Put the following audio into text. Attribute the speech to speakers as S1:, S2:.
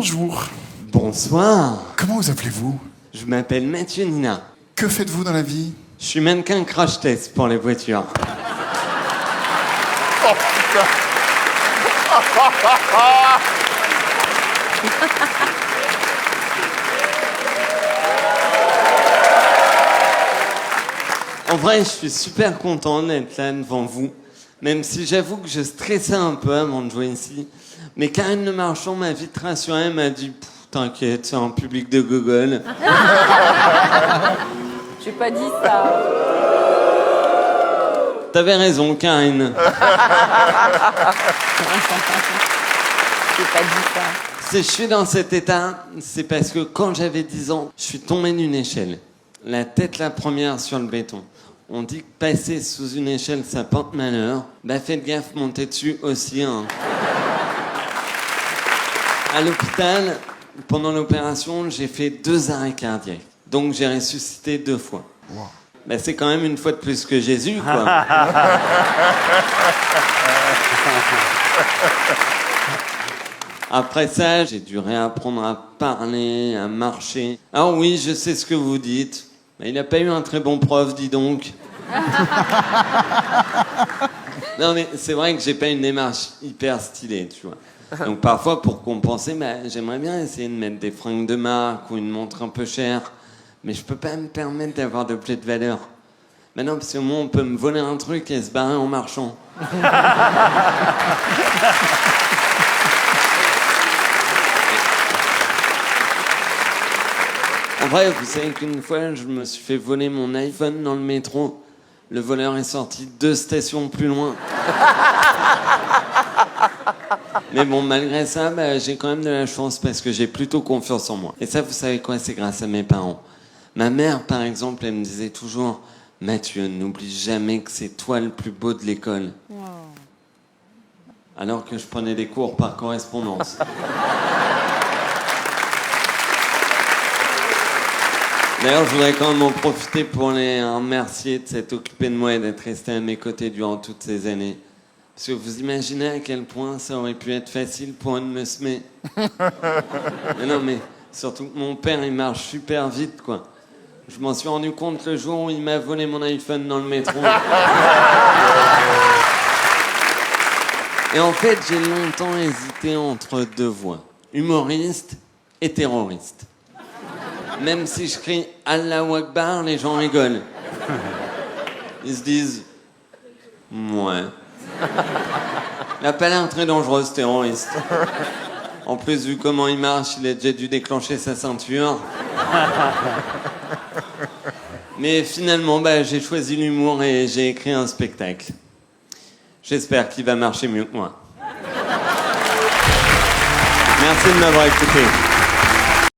S1: bonjour.
S2: Bonsoir.
S1: Comment vous appelez-vous?
S2: Je m'appelle Mathieu Nina.
S1: Que faites-vous dans la vie?
S2: Je suis mannequin crash test pour les voitures.
S1: Oh putain.
S2: En vrai, je suis super content d'être là devant vous, même si j'avoue que je stressais un peu avant de jouer ici. Mais Karine Le Marchand m'a vite rassuré, elle m'a dit « T'inquiète, c'est un public de gogol. »
S3: J'ai pas dit ça.
S2: T'avais raison, Karine.
S3: J'ai pas dit ça.
S2: Si je suis dans cet état, c'est parce que quand j'avais 10 ans, je suis tombé d'une échelle. La tête la première sur le béton. On dit que passer sous une échelle, ça porte malheur. Bah faites gaffe, montez dessus aussi, hein. À l'hôpital, pendant l'opération, j'ai fait 2 arrêts cardiaques. Donc j'ai ressuscité 2 fois.
S1: Wow.
S2: Bah c'est quand même une fois de plus que Jésus, quoi. Après ça, j'ai dû réapprendre à parler, à marcher. Ah oui, je sais ce que vous dites. Mais il n'a pas eu un très bon prof, dis donc. Non mais c'est vrai que j'ai pas une démarche hyper stylée, tu vois. Donc parfois, pour compenser, bah, j'aimerais bien essayer de mettre des fringues de marque ou une montre un peu chère. Mais je peux pas me permettre d'avoir d'objets de valeur. Mais non, parce que moi, on peut me voler un truc et se barrer en marchant. En vrai, vous savez qu'une fois, je me suis fait voler mon iPhone dans le métro. Le voleur est sorti 2 stations plus loin. Mais bon, malgré ça, bah, j'ai quand même de la chance parce que j'ai plutôt confiance en moi. Et ça, vous savez quoi, c'est grâce à mes parents. Ma mère, par exemple, elle me disait toujours « Mathieu, n'oublie jamais que c'est toi le plus beau de l'école. Wow. » Alors que je prenais des cours par correspondance. D'ailleurs, je voudrais quand même en profiter pour les remercier de s'être occupé de moi et d'être resté à mes côtés durant toutes ces années. Parce que vous imaginez à quel point ça aurait pu être facile pour un de me semer. Mais non, mais surtout que mon père, il marche super vite, quoi. Je m'en suis rendu compte le jour où il m'a volé mon iPhone dans le métro. Et en fait, j'ai longtemps hésité entre 2 voies. Humoriste et terroriste. Même si je crie « Allahu Akbar », les gens rigolent. Ils se disent « Ouais. Il a pas l'air très dangereux, ce terroriste. » En plus, vu comment il marche, il a déjà dû déclencher sa ceinture. Mais finalement, bah, j'ai choisi l'humour et j'ai écrit un spectacle. J'espère qu'il va marcher mieux que moi. Merci de m'avoir écouté.